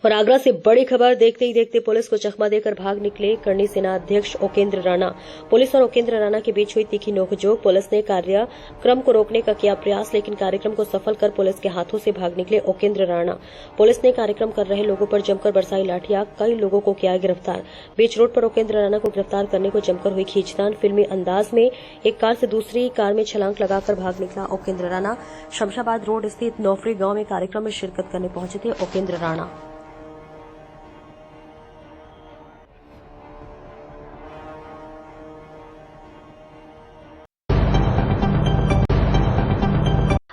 और आगरा से बड़ी खबर देखते ही देखते पुलिस को चकमा देकर भाग निकले करनी सेना अध्यक्ष उपेंद्र राणा। पुलिस और उपेंद्र राणा के बीच हुई तीखी नोकझोंक। पुलिस ने कार्यक्रम को रोकने का किया प्रयास, लेकिन कार्यक्रम को सफल कर पुलिस के हाथों से भाग निकले उपेंद्र राणा। पुलिस ने कार्यक्रम कर रहे लोगों पर जमकर बरसाई लाठियां, कई लोगों को किया गिरफ्तार। बीच रोड पर उपेंद्र राणा को गिरफ्तार करने को जमकर हुई खींचतान। फिल्मी अंदाज में एक कार से दूसरी कार में छलांग लगाकर भाग निकला उपेंद्र राणा। शमशाबाद रोड स्थित नौफरी गांव में कार्यक्रम में शिरकत करने पहुंचे थे उपेंद्र राणा।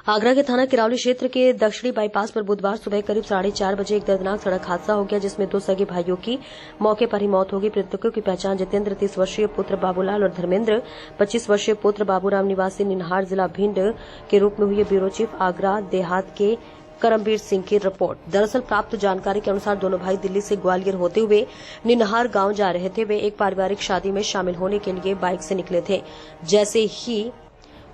आगरा के थाना किरावली क्षेत्र के दक्षिणी बाईपास पर बुधवार सुबह करीब 4:30 बजे एक दर्दनाक सड़क हादसा हो गया, जिसमें 2 सगे भाइयों की मौके पर ही मौत हो गई। मृतकों की पहचान जितेंद्र 30 वर्षीय पुत्र बाबूलाल और धर्मेंद्र 25 वर्षीय पुत्र बाबूराम निवासी निनहार जिला भिंड के रूप में हुई है। ब्यूरो चीफ आगरा देहात के करमबीर सिंह की रिपोर्ट। दरअसल प्राप्त जानकारी के अनुसार दोनों भाई दिल्ली से ग्वालियर होते हुए निनहार गांव जा रहे थे। वे एक पारिवारिक शादी में शामिल होने के लिए बाइक से निकले थे। जैसे ही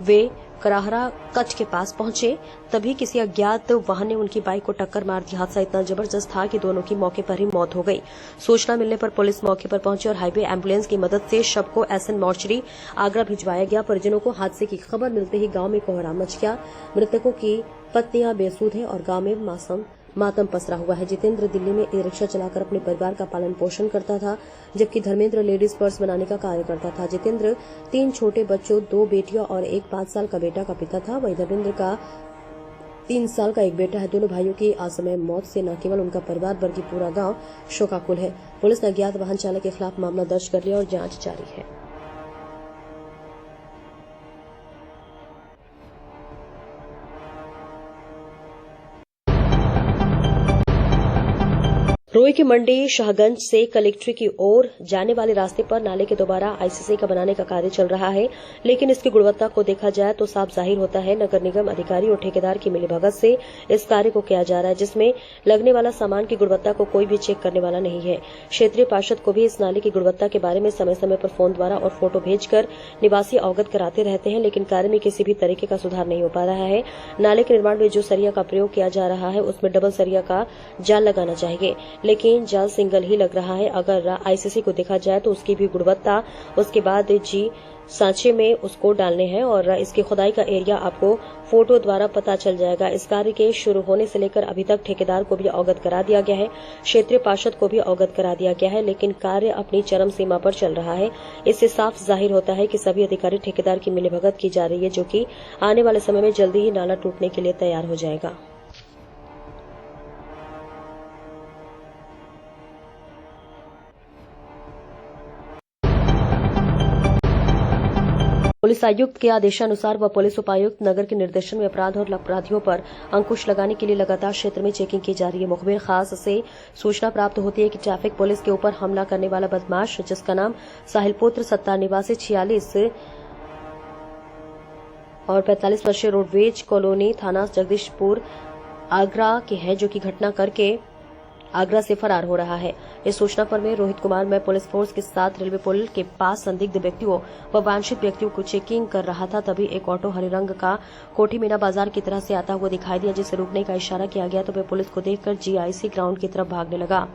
वे कराहरा कच्छ के पास पहुंचे, तभी किसी अज्ञात वाहन ने उनकी बाइक को टक्कर मार दी। हादसा इतना जबरदस्त था कि दोनों की मौके पर ही मौत हो गई। सूचना मिलने पर पुलिस मौके पर पहुंची और हाईवे एम्बुलेंस की मदद से शव को एसएन मोर्चरी आगरा भिजवाया गया। परिजनों को हादसे की खबर मिलते ही गांव में कोहराम मच गया। मृतकों की पत्नियां बेसुध हैं और गांव में मातम पसरा हुआ है। जितेंद्र दिल्ली में ई रिक्शा चलाकर अपने परिवार का पालन पोषण करता था, जबकि धर्मेंद्र लेडीज पर्स बनाने का कार्य करता था। जितेंद्र 3 छोटे बच्चों, 2 बेटियां और एक 5 साल का बेटा का पिता था। वहीं धर्मेंद्र का 3 साल का एक बेटा है। दोनों भाइयों की असमय मौत से न केवल उनका परिवार बल्कि पूरा गांव शोकाकुल है। पुलिस ने अज्ञात वाहन चालक के खिलाफ मामला दर्ज कर लिया और जांच जारी है। रोई की मंडी शाहगंज से कलेक्ट्री की ओर जाने वाले रास्ते पर नाले के दोबारा आईसीसी का बनाने का कार्य चल रहा है, लेकिन इसकी गुणवत्ता को देखा जाए तो साफ जाहिर होता है नगर निगम अधिकारी और ठेकेदार की मिलीभगत से इस कार्य को किया जा रहा है, जिसमें लगने वाला सामान की गुणवत्ता को कोई भी चेक करने वाला नहीं है। क्षेत्रीय पार्षद को भी इस नाले की गुणवत्ता के बारे में समय समय पर फोन द्वारा और फोटो भेजकर निवासी अवगत कराते रहते हैं, लेकिन कार्य में किसी भी तरीके का सुधार नहीं हो पा रहा है। नाले के निर्माण में जो सरिया का प्रयोग किया जा रहा है उसमें डबल सरिया का जाल लगाना चाहिए, लेकिन जाल सिंगल ही लग रहा है। अगर आईसीसी को देखा जाए तो उसकी भी गुणवत्ता, उसके बाद जी सांचे में उसको डालने हैं और इसकी खुदाई का एरिया आपको फोटो द्वारा पता चल जाएगा। इस कार्य के शुरू होने से लेकर अभी तक ठेकेदार को भी अवगत करा दिया गया है, क्षेत्रीय पार्षद को भी अवगत करा दिया गया है, लेकिन कार्य अपनी चरम सीमा पर चल रहा है। इससे साफ जाहिर होता है कि सभी अधिकारी ठेकेदार की मिलीभगत की जा रही है, जो कि आने वाले समय में जल्दी ही नाला टूटने के लिए तैयार हो जाएगा। पुलिस आयुक्त के आदेशानुसार व पुलिस उपायुक्त नगर के निर्देशन में अपराध और अपराधियों पर अंकुश लगाने के लिए लगातार क्षेत्र में चेकिंग की जा रही है। मुखबिर खास से सूचना प्राप्त होती है कि ट्रैफिक पुलिस के ऊपर हमला करने वाला बदमाश, जिसका नाम साहिल पुत्र 70 निवासी 46 और 45 वर्षीय रोडवेज कॉलोनी थाना जगदीशपुर आगरा के है, जो कि घटना करके आगरा से फरार हो रहा है। इस सूचना पर मैं रोहित कुमार में पुलिस फोर्स के साथ रेलवे पुल के पास संदिग्ध व्यक्तियों व वांछित व्यक्तियों को चेकिंग कर रहा था, तभी एक ऑटो हरे रंग का कोठी मीना बाजार की तरह से आता हुआ दिखाई दिया, जिसे रुकने का इशारा किया गया तो वह पुलिस को देखकर जीआईसी ग्राउंड की तरफ भागने लगा।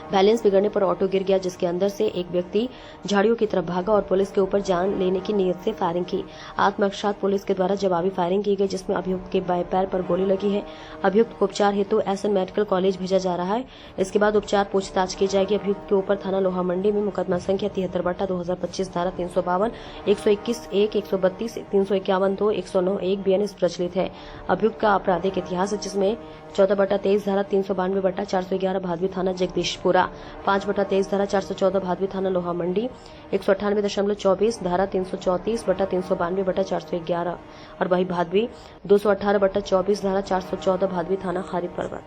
बैलेंस बिगड़ने पर ऑटो गिर गया, जिसके अंदर से एक व्यक्ति झाड़ियों की तरफ भागा और पुलिस के ऊपर जान लेने की नीयत से फायरिंग की। आत्मरक्षा पुलिस के द्वारा जवाबी फायरिंग की गई, जिसमें अभियुक्त के बाएं पैर पर गोली लगी है। अभियुक्त को उपचार हेतु एसएन मेडिकल कॉलेज भेजा जा रहा है। इसके बाद उपचार पूछताछ की जाएगी। अभियुक्त के ऊपर थाना लोहा मंडी में मुकदमा संख्या 73/2025 धारा 352, 121(1), 132, 351(2), 109(1) बीएनएस प्रचलित है। अभियुक्त का आपराधिक इतिहास, जिसमें 14/23 धारा 392/411 भादवी थाना जगदीशपुरा, 5/23 धारा 414 भादवी थाना लोहा मंडी, 198.24 धारा 334/392/411 और वही भादवी 218/24 धारा 414 भादवी थाना खारी पर्वत।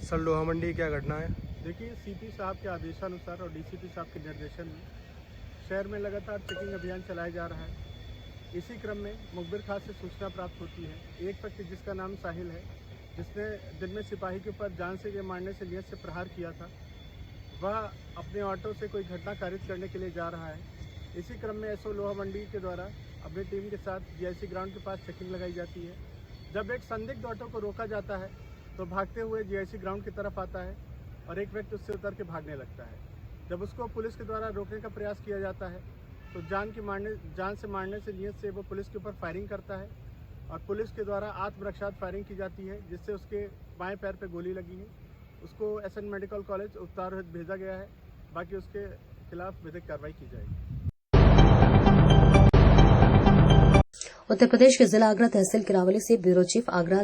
सर लोहा मंडी क्या घटना है? देखिए, सीपी साहब के आदेशानुसार और डीसीपी साहब के निर्देशन में शहर में लगातार चेकिंग अभियान चलाया जा रहा है। इसी क्रम में मुखबिर खास से सूचना प्राप्त होती है, एक व्यक्ति जिसका नाम साहिल है, जिसने दिन में सिपाही के ऊपर जान से मारने से नियत से प्रहार किया था, वह अपने ऑटो से कोई घटना कारित करने के लिए जा रहा है। इसी क्रम में एसओ लोहा मंडी के द्वारा अपनी टीम के साथ जीआईसी ग्राउंड के पास चेकिंग लगाई जाती है। जब एक संदिग्ध ऑटो को रोका जाता है तो भागते हुए जीआईसी ग्राउंड की तरफ आता है और एक व्यक्ति उससे उतर के भागने लगता है। जब उसको पुलिस के द्वारा रोकने का प्रयास किया जाता है तो जान से मारने से नीयत से वो पुलिस के ऊपर फायरिंग करता है और पुलिस के द्वारा आत्मरक्षार्थ फायरिंग की जाती है, जिससे उसके बाएं पैर पे गोली लगी है। उसको एसएन मेडिकल कॉलेज उपचार हेतु भेजा गया है। बाकी उसके खिलाफ विधिक कार्रवाई की जाएगी। उत्तर प्रदेश के जिला आगरा तहसील किरावली से ब्यूरो चीफ आगरा